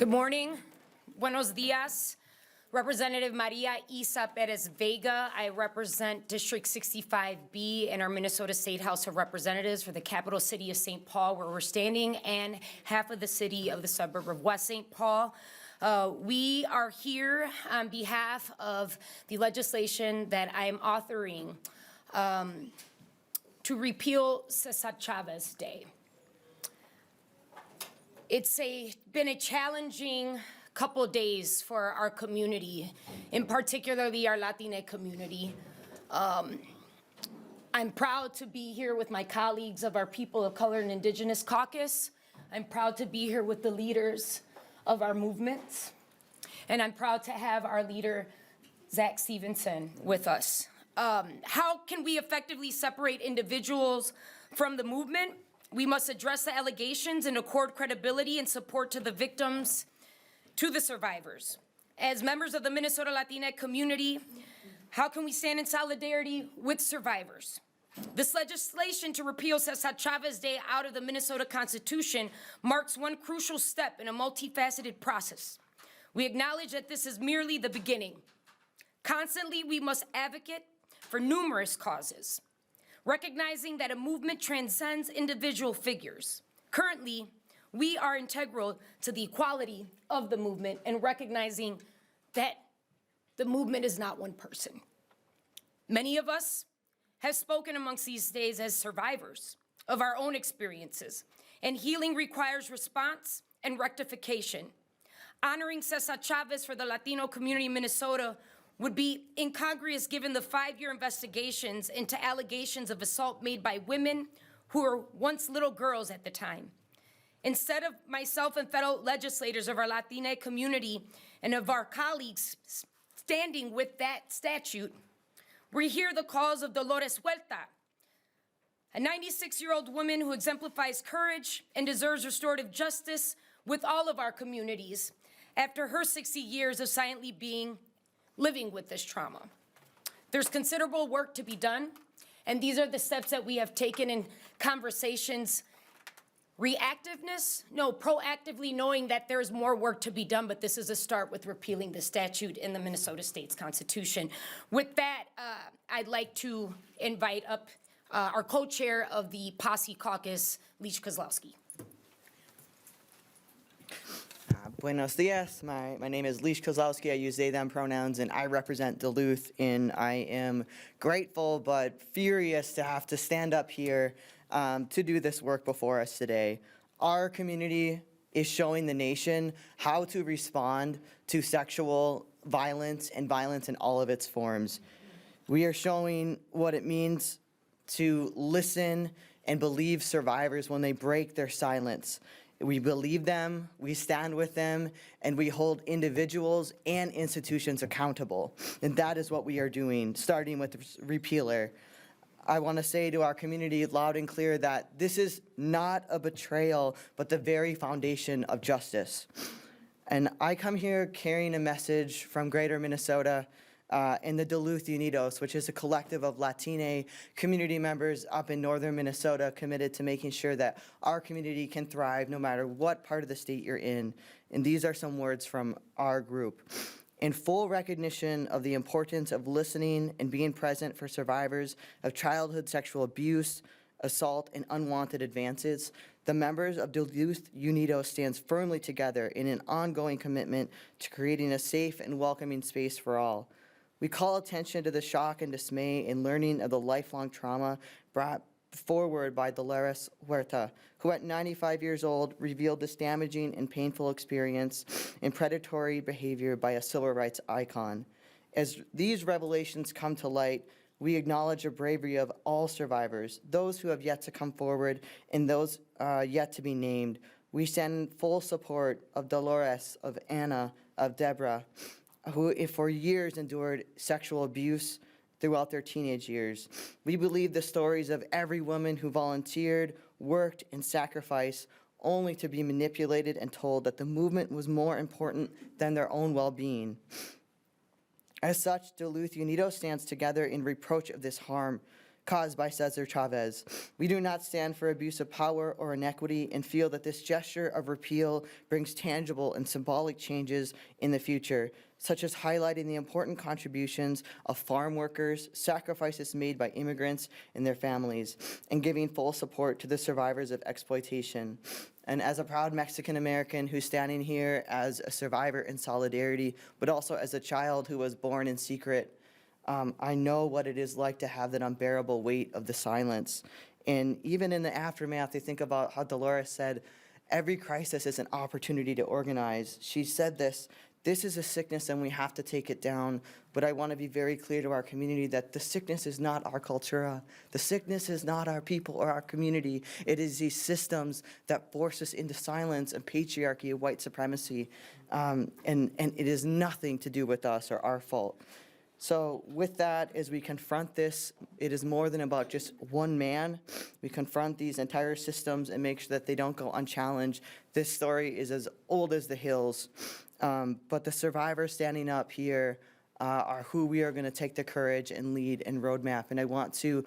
Good morning. Buenos dias. Representative Maria Isa Perez Vega. I represent District 65B in our Minnesota State House of Representatives for the capital city of St. Paul, where we're standing, and half of the city of the suburb of West St. Paul. We are here on behalf of the legislation that I am authoring to repeal César Chávez Day. It's been a challenging couple of days for our community, in particularly our Latina community. I'm proud to be here with my colleagues of our People of Color and Indigenous Caucus. I'm proud to be here with the leaders of our movements. And I'm proud to have our leader, Zach Stevenson, with us. How can we effectively separate individuals from the movement? We must address the allegations and accord credibility and support to the victims, to the survivors. As members of the Minnesota Latina community, how can we stand in solidarity with survivors? This legislation to repeal César Chávez Day out of the Minnesota Constitution marks one crucial step in a multifaceted process. We acknowledge that this is merely the beginning. Constantly, we must advocate for numerous causes, recognizing that a movement transcends individual figures. Currently, we are integral to the equality of the movement and recognizing that the movement is not one person. Many of us have spoken amongst these days as survivors of our own experiences, and healing requires response and rectification. Honoring César Chávez for the Latino community in Minnesota would be incongruous given the 5-year investigations into allegations of assault made by women who were once little girls at the time. Instead of myself and fellow legislators of our Latina community and of our colleagues standing with that statute, we hear the calls of Dolores Huerta, a 96-year-old woman who exemplifies courage and deserves restorative justice with all of our communities after her 60 years of silently living with this trauma. There's considerable work to be done, and these are the steps that we have taken in conversations. Reactiveness? No, proactively knowing that there's more work to be done, but this is a start with repealing the statute in the Minnesota State's Constitution. With that, I'd like to invite up our co-chair of the POCI Caucus, Leach Kozlowski. Buenos dias. My name is Leach Kozlowski. I use they, them pronouns, and I represent Duluth. And I am grateful but furious to have to stand up here to do this work before us today. Our community is showing the nation how to respond to sexual violence and violence in all of its forms. We are showing what it means to listen and believe survivors when they break their silence. We believe them, we stand with them, and we hold individuals and institutions accountable. And that is what we are doing, starting with the repealer. I want to say to our community loud and clear that this is not a betrayal, but the very foundation of justice. And I come here carrying a message from Greater Minnesota and the Duluth Unidos, which is a collective of Latina community members up in northern Minnesota committed to making sure that our community can thrive no matter what part of the state you're in. And these are some words from our group. In full recognition of the importance of listening and being present for survivors of childhood sexual abuse, assault, and unwanted advances, the members of Duluth Unidos stands firmly together in an ongoing commitment to creating a safe and welcoming space for all. We call attention to the shock and dismay in learning of the lifelong trauma brought forward by Dolores Huerta, who at 95 years old revealed this damaging and painful experience and predatory behavior by a civil rights icon. As these revelations come to light, we acknowledge the bravery of all survivors, those who have yet to come forward and those yet to be named. We stand in full support of Dolores, of Anna, of Deborah, who for years endured sexual abuse throughout their teenage years. We believe the stories of every woman who volunteered, worked, and sacrificed only to be manipulated and told that the movement was more important than their own well-being. As such, Duluth Unidos stands together in reproach of this harm. caused by César Chávez. We do not stand for abuse of power or inequity and feel that this gesture of repeal brings tangible and symbolic changes in the future, such as highlighting the important contributions of farm workers, sacrifices made by immigrants and their families, and giving full support to the survivors of exploitation. And as a proud Mexican American who's standing here as a survivor in solidarity, but also as a child who was born in secret, I know what it is like to have that unbearable weight of the silence. And even in the aftermath, I think about how Dolores said, every crisis is an opportunity to organize. She said this is a sickness and we have to take it down. But I want to be very clear to our community that the sickness is not our cultura. The sickness is not our people or our community. It is these systems that force us into silence and patriarchy and white supremacy. And it is nothing to do with us or our fault. So with that, as we confront this, it is more than about just one man. We confront these entire systems and make sure that they don't go unchallenged. This story is as old as the hills, but the survivors standing up here are who we are going to take the courage and lead and roadmap. And I want to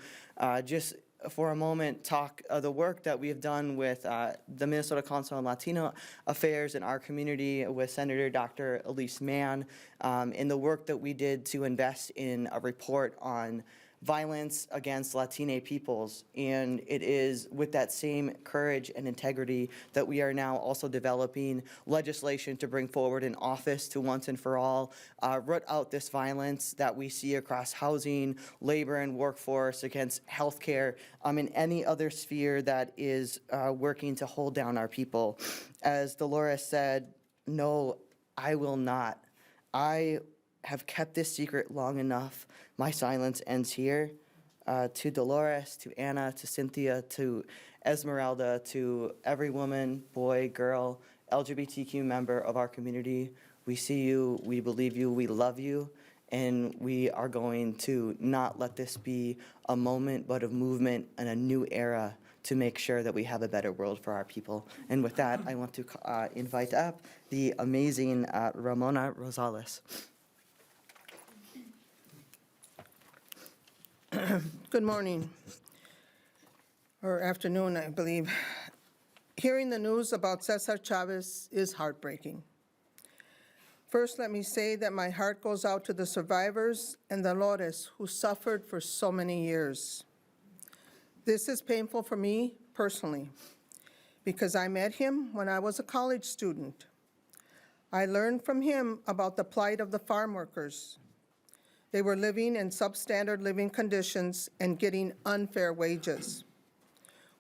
just for a moment talk the work that we have done with the Minnesota Council on Latino Affairs in our community with Senator Dr. Elise Mann, and the work that we did to invest in a report on violence against Latina peoples. And it is with that same courage and integrity that we are now also developing legislation to bring forward in office to once and for all root out this violence that we see across housing, labor and workforce, against healthcare, and any other sphere that is working to hold down our people. As Dolores said, no, I will not. I have kept this secret long enough. My silence ends here. To Dolores, to Anna, to Cynthia, to Esmeralda, to every woman, boy, girl, LGBTQ member of our community, we see you, we believe you, we love you, and we are going to not let this be a moment, but a movement and a new era to make sure that we have a better world for our people. And with that, I want to invite up the amazing Ramona Rosales. Good morning, or afternoon, I believe. Hearing the news about César Chávez is heartbreaking. First, let me say that my heart goes out to the survivors and Dolores who suffered for so many years. This is painful for me personally because I met him when I was a college student. I learned from him about the plight of the farm workers. They were living in substandard living conditions and getting unfair wages.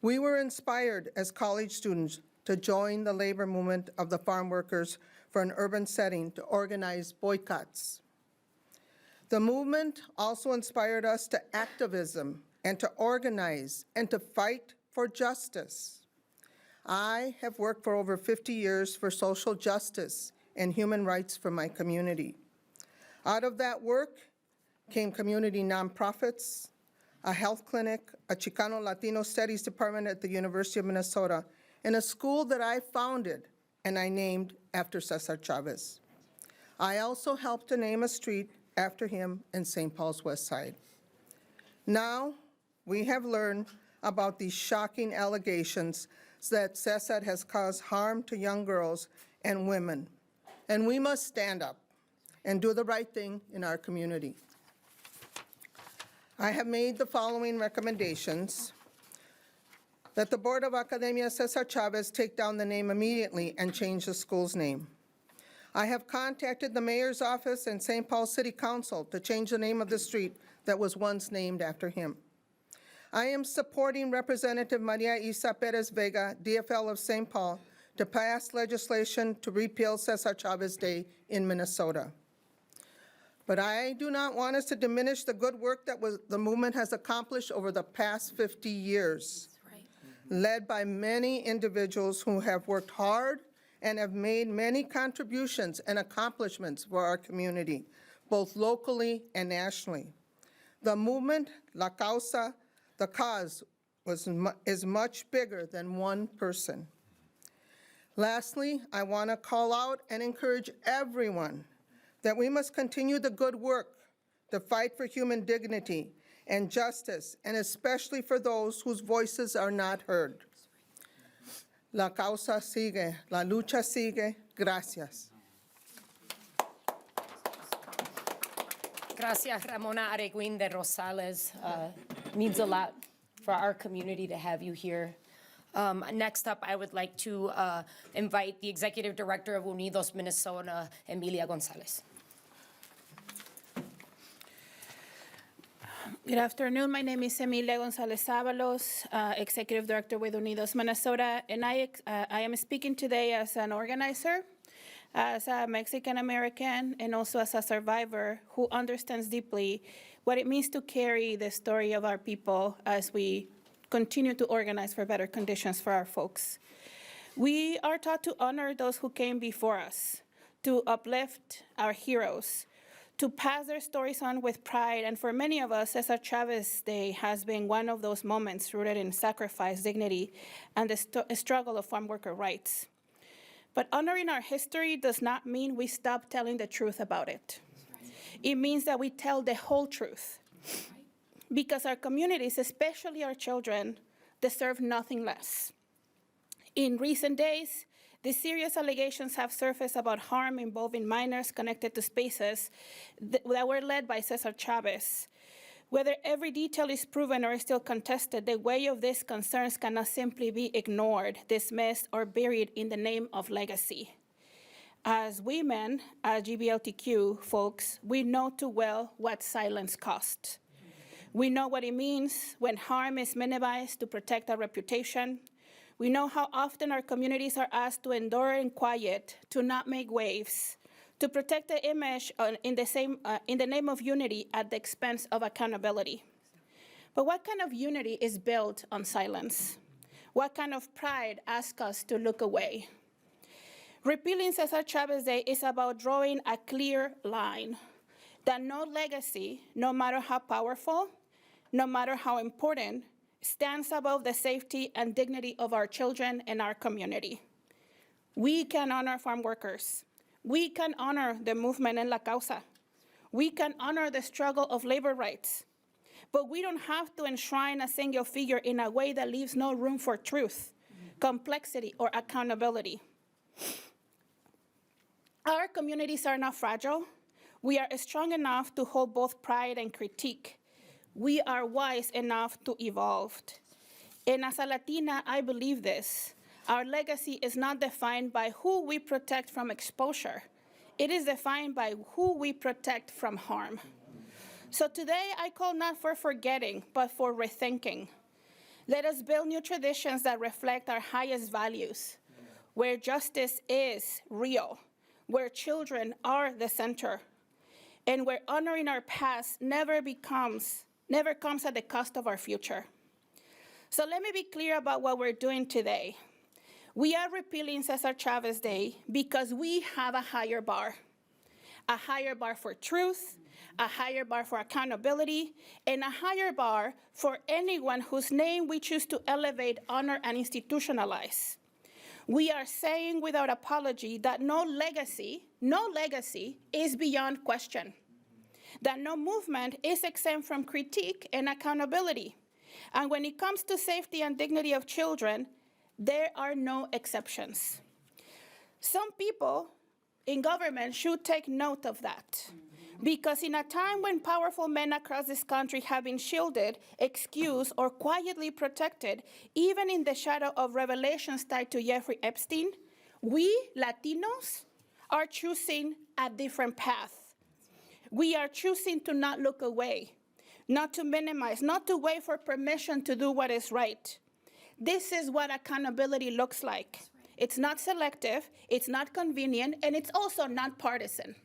We were inspired as college students to join the labor movement of the farm workers for an urban setting to organize boycotts. The movement also inspired us to activism and to organize and to fight for justice. I have worked for over 50 years for social justice and human rights for my community. Out of that work came community nonprofits, a health clinic, a Chicano Latino Studies department at the University of Minnesota, and a school that I founded and I named after César Chávez. I also helped to name a street after him in St. Paul's West Side. Now, we have learned about these shocking allegations that César has caused harm to young girls and women, and we must stand up and do the right thing in our community. I have made the following recommendations: that the Board of Academia César Chávez take down the name immediately and change the school's name. I have contacted the mayor's office and St. Paul City Council to change the name of the street that was once named after him. I am supporting Representative Maria Isa Perez Vega, DFL of St. Paul, to pass legislation to repeal César Chávez Day in Minnesota. But I do not want us to diminish the good work that the movement has accomplished over the past 50 years, led by many individuals who have worked hard and have made many contributions and accomplishments for our community, both locally and nationally. The movement, la causa, the cause, is much bigger than one person. Lastly, I want to call out and encourage everyone that we must continue the good work, the fight for human dignity, and justice, and especially for those whose voices are not heard. La causa sigue, la lucha sigue. Gracias. Gracias, Ramona Areguin de Rosales. Means a lot for our community to have you here. Next up, I would like to invite the Executive Director of Unidos Minnesota, Emilia Gonzalez. Good afternoon. My name is Emilia Gonzalez-Avalos, Executive Director with Unidos Minnesota, and I am speaking today as an organizer, as a Mexican-American, and also as a survivor who understands deeply what it means to carry the story of our people as we continue to organize for better conditions for our folks. We are taught to honor those who came before us, to uplift our heroes, to pass their stories on with pride, and for many of us, César Chávez Day has been one of those moments rooted in sacrifice, dignity, and the struggle of farm worker rights. But honoring our history does not mean we stop telling the truth about it. It means that we tell the whole truth, because our communities, especially our children, deserve nothing less. In recent days, the serious allegations have surfaced about harm involving minors connected to spaces that were led by César Chávez. Whether every detail is proven or is still contested, the weight of these concerns cannot simply be ignored, dismissed, or buried in the name of legacy. As women, as GBLTQ folks, we know too well what silence costs. We know what it means when harm is minimized to protect our reputation. We know how often our communities are asked to endure in quiet, to not make waves, to protect the image in the name of unity at the expense of accountability. But what kind of unity is built on silence? What kind of pride asks us to look away? Repealing César Chávez Day is about drawing a clear line that no legacy, no matter how powerful, no matter how important, stands above the safety and dignity of our children and our community. We can honor farm workers. We can honor the movement en la causa. We can honor the struggle of labor rights. But we don't have to enshrine a single figure in a way that leaves no room for truth, complexity, or accountability. Our communities are not fragile. We are strong enough to hold both pride and critique. We are wise enough to evolve. And as a Latina, I believe this. Our legacy is not defined by who we protect from exposure. It is defined by who we protect from harm. So today, I call not for forgetting, but for rethinking. Let us build new traditions that reflect our highest values, where justice is real, where children are the center, and where honoring our past never comes at the cost of our future. So let me be clear about what we're doing today. We are repealing César Chávez Day because we have a higher bar for truth, a higher bar for accountability, and a higher bar for anyone whose name we choose to elevate, honor, and institutionalize. We are saying without apology that no legacy is beyond question, that no movement is exempt from critique and accountability. And when it comes to safety and dignity of children, there are no exceptions. Some people in government should take note of that, because in a time when powerful men across this country have been shielded, excused, or quietly protected, even in the shadow of revelations tied to Jeffrey Epstein, we Latinos are choosing a different path. We are choosing to not look away, not to minimize, not to wait for permission to do what is right. This is what accountability looks like. It's not selective, it's not convenient, and it's also not partisan.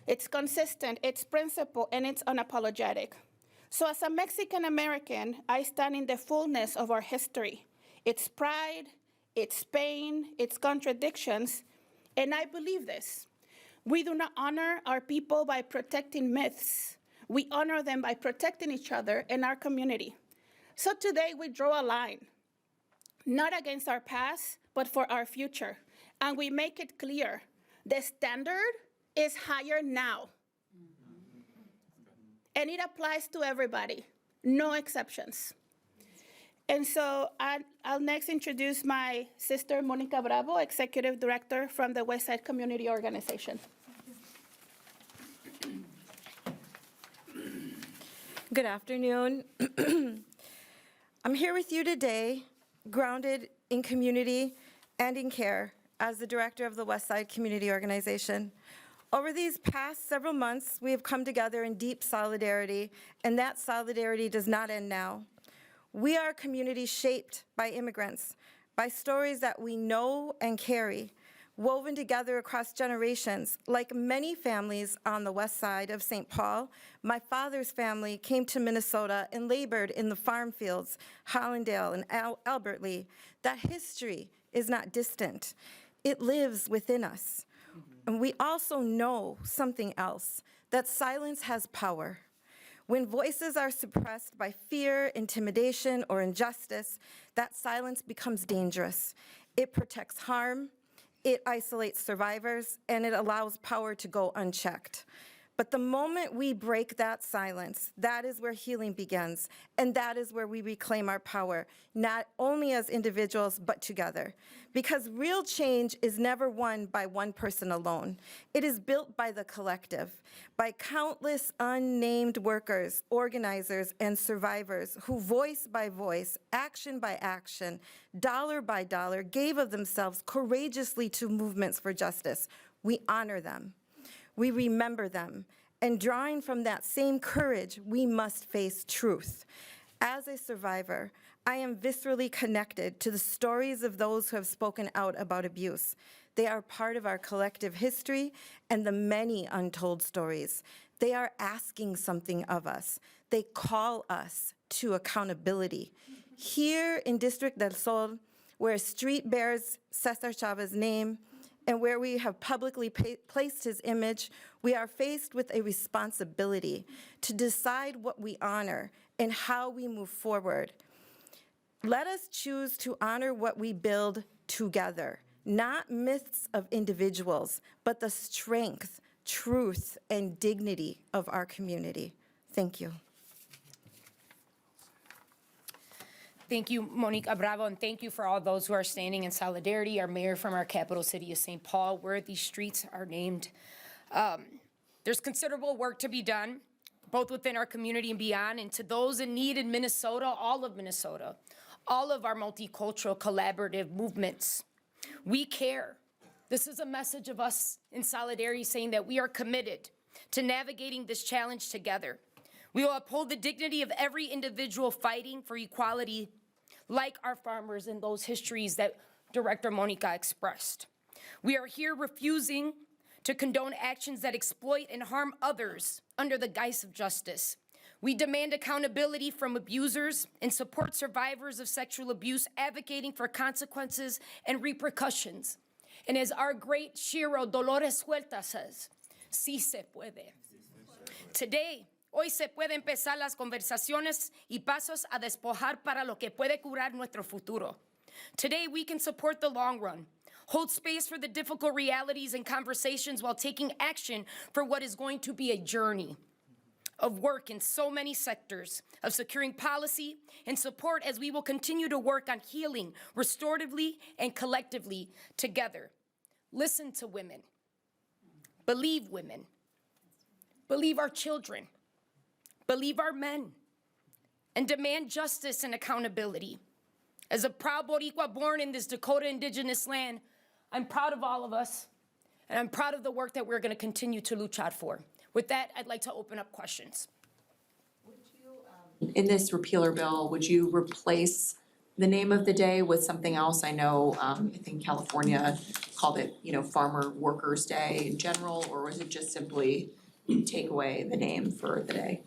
It's consistent, it's principled, and it's unapologetic. So as a Mexican American, I stand in the fullness of our history, its pride, its pain, its contradictions, and I believe this. We do not honor our people by protecting myths. We honor them by protecting each other and our community. So today we draw a line, not against our past, but for our future. And we make it clear, the standard is higher now. and it applies to everybody, no exceptions. And so I'll next introduce my sister, Monica Bravo, Executive Director from the Westside Community Organization. Good afternoon. I'm here with you today, grounded in community and in care as the director of the Westside Community Organization. Over these past several months, we have come together in deep solidarity, and that solidarity does not end now. We are a community shaped by immigrants, by stories that we know and carry, woven together across generations. Like many families on the west side of St. Paul, my father's family came to Minnesota and labored in the farm fields, Hollandale and Albert Lee. That history is not distant. It lives within us. And we also know something else, that silence has power. When voices are suppressed by fear, intimidation, or injustice, that silence becomes dangerous. It protects harm, it isolates survivors, and it allows power to go unchecked. But the moment we break that silence, that is where healing begins, and that is where we reclaim our power, not only as individuals, but together. Because real change is never won by one person alone. It is built by the collective, by countless unnamed workers, organizers, and survivors who voice by voice, action by action, dollar by dollar, gave of themselves courageously to movements for justice. We honor them. We remember them, and drawing from that same courage, we must face truth. As a survivor, I am viscerally connected to the stories of those who have spoken out about abuse. They are part of our collective history and the many untold stories. They are asking something of us. They call us to accountability. Here in District del Sol, where a street bears César Chávez's name, and where we have publicly placed his image, we are faced with a responsibility to decide what we honor and how we move forward. Let us choose to honor what we build together, not myths of individuals, but the strength, truth, and dignity of our community. Thank you. Thank you, Monica Bravo, and thank you for all those who are standing in solidarity. Our mayor from our capital city of St. Paul, where these streets are named. There's considerable work to be done, both within our community and beyond, and to those in need in Minnesota, all of our multicultural collaborative movements. We care. This is a message of us in solidarity saying that we are committed to navigating this challenge together. We will uphold the dignity of every individual fighting for equality, like our farmers in those histories that Director Monica expressed. We are here refusing to condone actions that exploit and harm others under the guise of justice. We demand accountability from abusers and support survivors of sexual abuse, advocating for consequences and repercussions. And as our great Shiro Dolores Huerta says, sí se puede. Today, hoy se puede empezar las conversaciones y pasos a despojar para lo que puede curar nuestro futuro. Today, we can support the long run, hold space for the difficult realities and conversations while taking action for what is going to be a journey of work in so many sectors, of securing policy and support as we will continue to work on healing restoratively and collectively together. Listen to women. Believe women. Believe our children. Believe our men. And demand justice and accountability. As a proud Boricua born in this Dakota indigenous land, I'm proud of all of us, and I'm proud of the work that we're going to continue to luchar for. With that, I'd like to open up questions. In this repealer bill, would you replace the name of the day with something else? I know, I think California called it, Farmer Workers Day in general, or was it just simply take away the name for the day?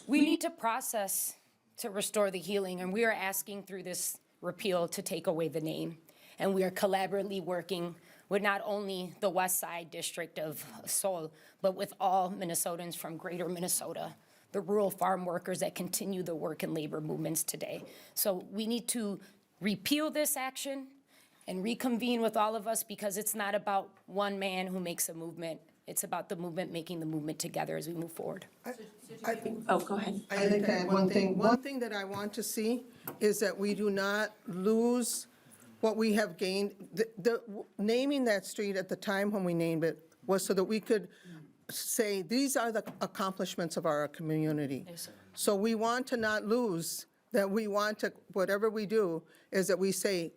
We need to process to restore the healing, and we are asking through this repeal to take away the name. And we are collaboratively working with not only the West Side District of Seoul, but with all Minnesotans from greater Minnesota, the rural farm workers that continue the work and labor movements today. So we need to repeal this action and reconvene with all of us, because it's not about one man who makes a movement. It's about the movement, making the movement together as we move forward. Oh, go ahead. I'd like to add one thing. One thing that I want to see is that we do not lose what we have gained. Naming that street at the time when we named it was so that we could say, these are the accomplishments of our community. So we want to not lose that. We want to, whatever we do, is that we say,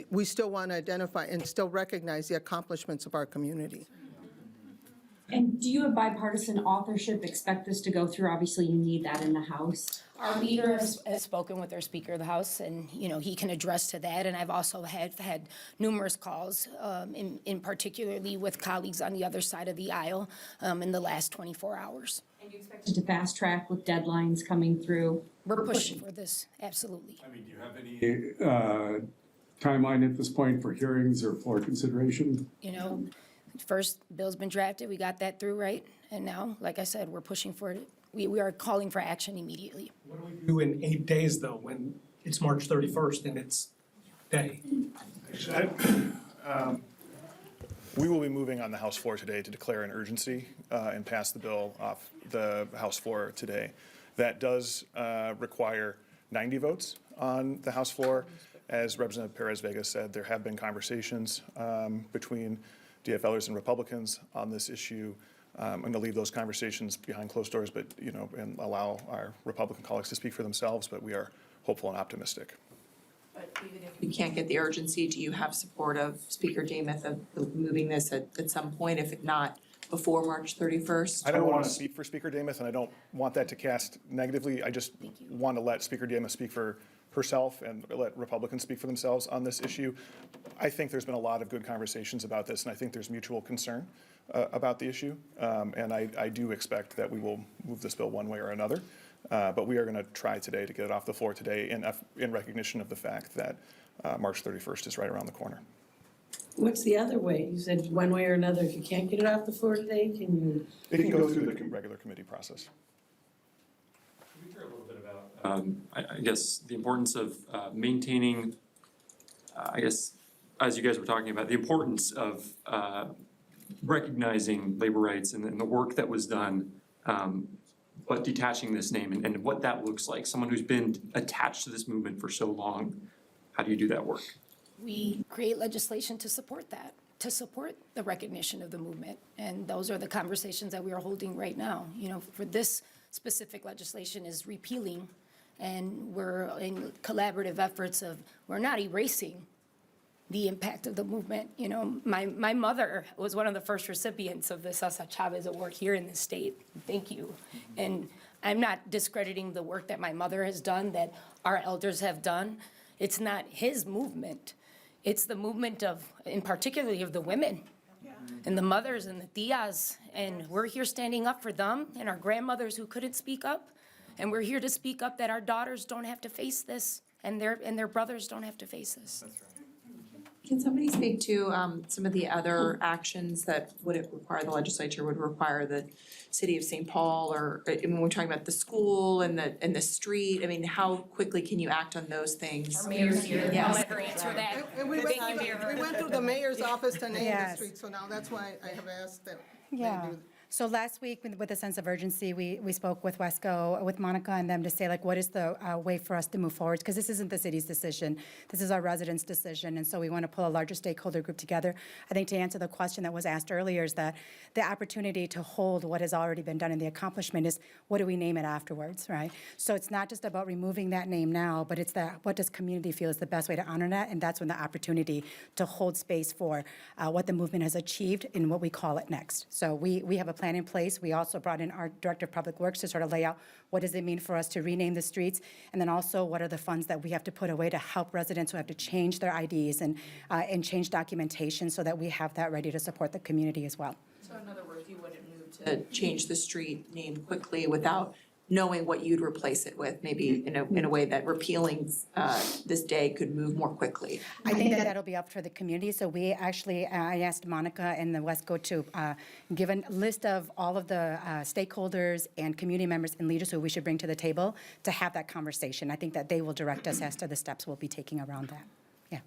we still want to identify and still recognize the accomplishments of our community. And do you have bipartisan authorship? Expect this to go through? Obviously, you need that in the House. Our leader has spoken with our Speaker of the House, and, you know, he can address to that. And I've also had numerous calls, in particularly with colleagues on the other side of the aisle, in the last 24 hours. And you expect it to fast track with deadlines coming through? We're pushing for this, absolutely. I mean, do you have any timeline at this point for hearings or floor consideration? You know, first bill's been drafted, we got that through, right? And now, like I said, we're pushing for it. We are calling for action immediately. What do we do in 8 days, though, when it's March 31st and it's day? We will be moving on the House floor today to declare an urgency and pass the bill off the House floor today. That does require 90 votes on the House floor. As Representative Perez-Vega said, there have been conversations between DFLers and Republicans on this issue. I'm going to leave those conversations behind closed doors, but, you know, and allow our Republican colleagues to speak for themselves, but we are hopeful and optimistic. But even if you can't get the urgency, do you have support of Speaker Demuth of moving this at some point, if it not before March 31st? I don't want to speak for Speaker Demuth, and I don't want that to cast negatively. I just want to let Speaker Demuth speak for herself and let Republicans speak for themselves on this issue. I think there's been a lot of good conversations about this, and I think there's mutual concern about the issue. And I do expect that we will move this bill one way or another. But we are going to try today to get it off the floor today in recognition of the fact that March 31st is right around the corner. What's the other way? You said one way or another. If you can't get it off the floor today, can you? It can go through the regular committee process. Can we hear a little bit about, I guess, the importance of maintaining, I guess, as you guys were talking about, the importance of recognizing labor rights and the work that was done, but detaching this name and what that looks like. Someone who's been attached to this movement for so long, how do you do that work? We create legislation to support that, to support the recognition of the movement. And those are the conversations that we are holding right now. You know, for this specific legislation is repealing, and we're in collaborative efforts of, we're not erasing the impact of the movement. You know, my mother was one of the first recipients of the César Chávez Award here in the state. Thank you. And I'm not discrediting the work that my mother has done, that our elders have done. It's not his movement. It's the movement of, in particularly of the women and the mothers and the tias. And we're here standing up for them and our grandmothers who couldn't speak up. And we're here to speak up that our daughters don't have to face this and their brothers don't have to face this. That's right. Can somebody speak to some of the other actions that would it require, the legislature would require the city of St. Paul, or I mean, we're talking about the school and the street. I mean, how quickly can you act on those things? Our mayor's here. Yes. I'll let her answer that. And we went through the mayor's office to name the street, so now that's why I have asked that they Yeah. do. So last week, with a sense of urgency, we spoke with Wesco, with Monica and them to say, like, what is the way for us to move forward? Because this isn't the city's decision. This is our residents' decision, and so we want to pull a larger stakeholder group together. I think to answer the question that was asked earlier is that the opportunity to hold what has already been done and the accomplishment is, what do we name it afterwards, right? So it's not just about removing that name now, but it's that, what does community feel is the best way to honor that? And that's when the opportunity to hold space for what the movement has achieved and what we call it next. So we have a plan in place. We also brought in our Director of Public Works to sort of lay out what does it mean for us to rename the streets, and then also what are the funds that we have to put away to help residents who have to change their IDs and change documentation so that we have that ready to support the community as well. So in other words, you wouldn't move to change the street name quickly without knowing what you'd replace it with, maybe in a way that repealing this day could move more quickly. I think that that'll be up for the community. So we actually, I asked Monica and the Wesco to give a list of all of the stakeholders and community members and leaders who we should bring to the table to have that conversation. I think that they will direct us as to the steps we'll be taking around that. Yeah.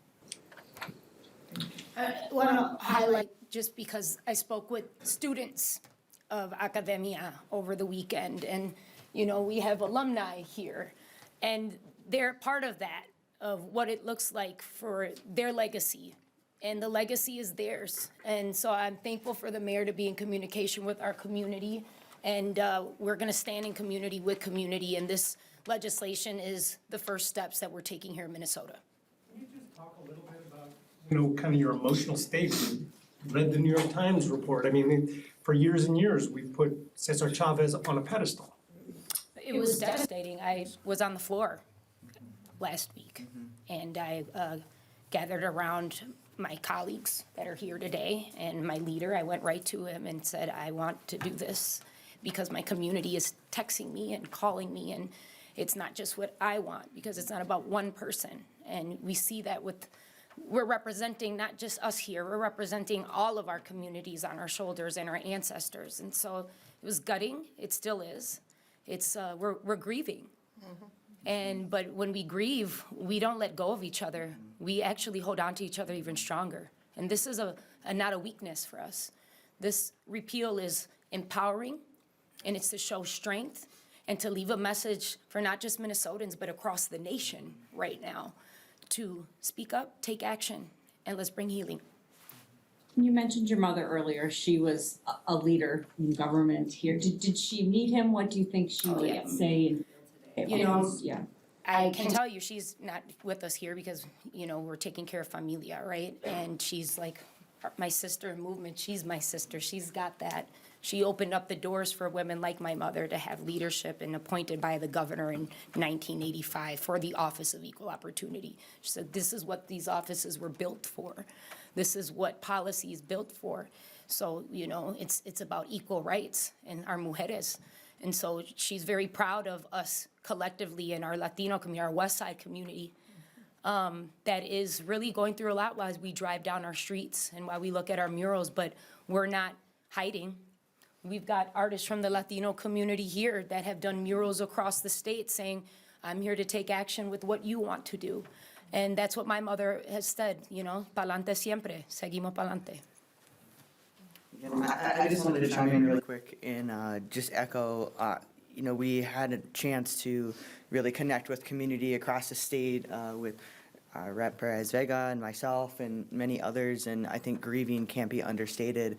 I want to highlight just because I spoke with students of academia over the weekend, and, you know, we have alumni here, and they're part of that, of what it looks like for their legacy, and the legacy is theirs. And so I'm thankful for the mayor to be in communication with our community, and we're gonna stand in community with community, and this legislation is the first steps that we're taking here in Minnesota. Can you just talk a little bit about, you know, kind of your emotional state? You read the New York Times report. I mean, for years and years, we've put César Chávez on a pedestal. It was devastating. I was on the floor last week, and I gathered around my colleagues that are here today, and my leader. I went right to him and said, I want to do this because my community is texting me and calling me, and it's not just what I want, because it's not about one person. And we see that we're representing not just us here, we're representing all of our communities on our shoulders and our ancestors. And so it was gutting, it still is. It's, we're grieving. But when we grieve, we don't let go of each other. We actually hold on to each other even stronger. And this is not a weakness for us. This repeal is empowering, and it's to show strength and to leave a message for not just Minnesotans, but across the nation right now, to speak up, take action, and let's bring healing. You mentioned your mother earlier. She was a leader in government here. Did she meet him? What do you think she would say and feel today? You know, Yeah. I can tell you she's not with us here because, you know, we're taking care of familia, right? And she's like my sister in movement. She's my sister. She's got that. She opened up the doors for women like my mother to have leadership, and appointed by the governor in 1985 for the Office of Equal Opportunity. She said, this is what these offices were built for. This is what policy is built for. So, you know, it's about equal rights and our mujeres. And so she's very proud of us collectively in our Latino community, our West Side community, that is really going through a lot while we drive down our streets and while we look at our murals, but we're not hiding. We've got artists from the Latino community here that have done murals across the state saying, I'm here to take action with what you want to do. And that's what my mother has said, you know, pa'lante siempre, seguimos pa'lante. I just wanted to chime in really quick and just echo, you know, we had a chance to really connect with community across the state with Rep. Perez Vega and myself and many others, and I think grieving can't be understated.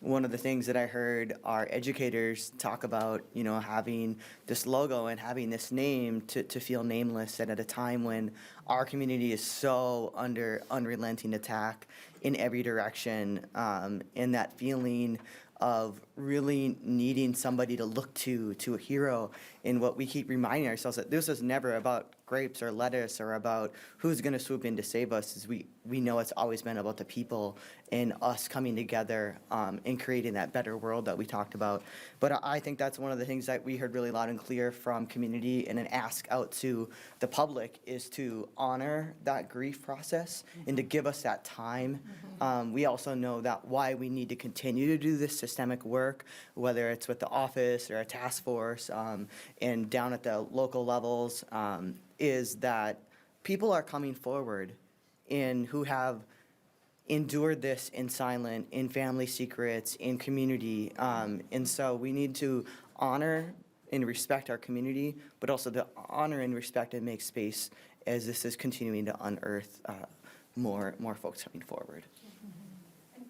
One of the things that I heard our educators talk about, you know, having this logo and having this name to feel nameless, and at a time when our community is so under unrelenting attack in every direction, and that feeling of really needing somebody to look to a hero, in what we keep reminding ourselves that this is never about grapes or lettuce or about who's going to swoop in to save us. Is we know it's always been about the people and us coming together and creating that better world that we talked about. But I think that's one of the things that we heard really loud and clear from community, and an ask out to the public is to honor that grief process and to give us that time. We also know that why we need to continue to do this systemic work, whether it's with the office or a task force and down at the local levels, is that people are coming forward who have endured this in silence, in family secrets, in community. And so we need to honor and respect our community, but also to honor and respect and make space as this is continuing to unearth more folks coming forward.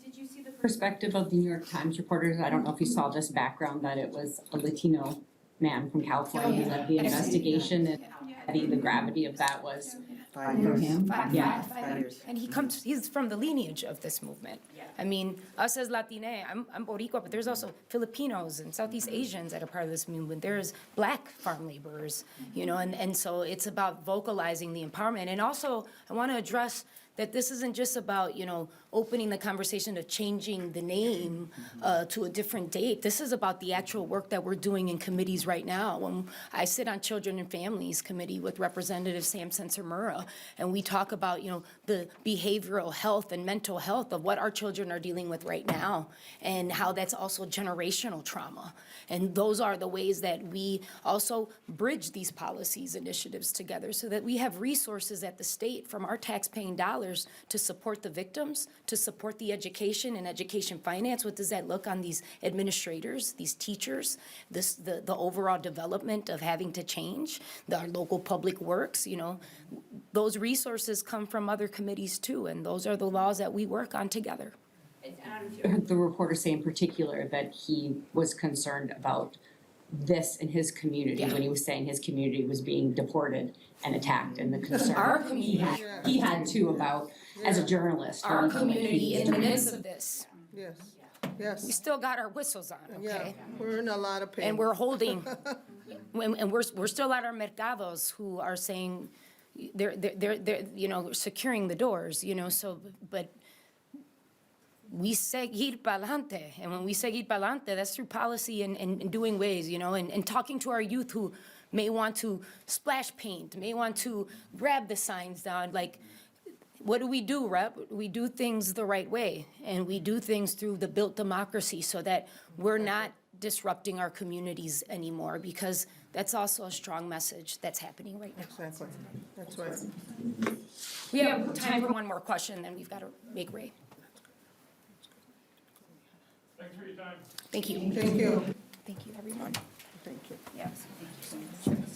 Did you see the perspective of the New York Times reporters? I don't know if you saw this background, that it was a Latino man from California who led the investigation, and how heavy the gravity of that was for him. Five years. And he's from the lineage of this movement. I mean, us as Latine, I'm Boricua, but there's also Filipinos and Southeast Asians that are part of this movement. There's Black farm laborers, you know, and so it's about vocalizing the empowerment. And also, I want to address that this isn't just about, you know, opening the conversation to changing the name to a different date. This is about the actual work that we're doing in committees right now. When I sit on Children and Families Committee with Representative Sam Sensormura, and we talk about, you know, the behavioral health and mental health of what our children are dealing with right now, and how that's also generational trauma. And those are the ways that we also bridge these policies initiatives together, so that we have resources at the state from our tax-paying dollars to support the victims, to support the education and education finance? What does that look on these administrators, these teachers, the overall development of having to change, our local public works, you know? Those resources come from other committees too, and those are the laws that we work on together. I heard the reporter say in particular that he was concerned about this in his community when he was saying his community was being deported and attacked, and the concern Our community. he had too about as a journalist. Our going from a community in the community. midst of this, Yes, we yes, still got our whistles on, yeah, okay? we're in a lot of pain. And we're holding, and we're still at our mercados who are saying, they're, you know, securing the doors, you know, so, but we seguir pa'lante, and when we seguir pa'lante, that's through policy and doing ways, you know, and talking to our youth who may want to splash paint, may want to grab the signs down, like, what do, Rep? We do things the right way, and we do things through the built democracy so that we're not disrupting our communities anymore, because that's also a strong message that's happening right now. Exactly, that's right. We have time for one more question, then we've got to make Ray. Thanks for your time. Thank you. Thank you. Thank you, everyone. Thank you. Yes.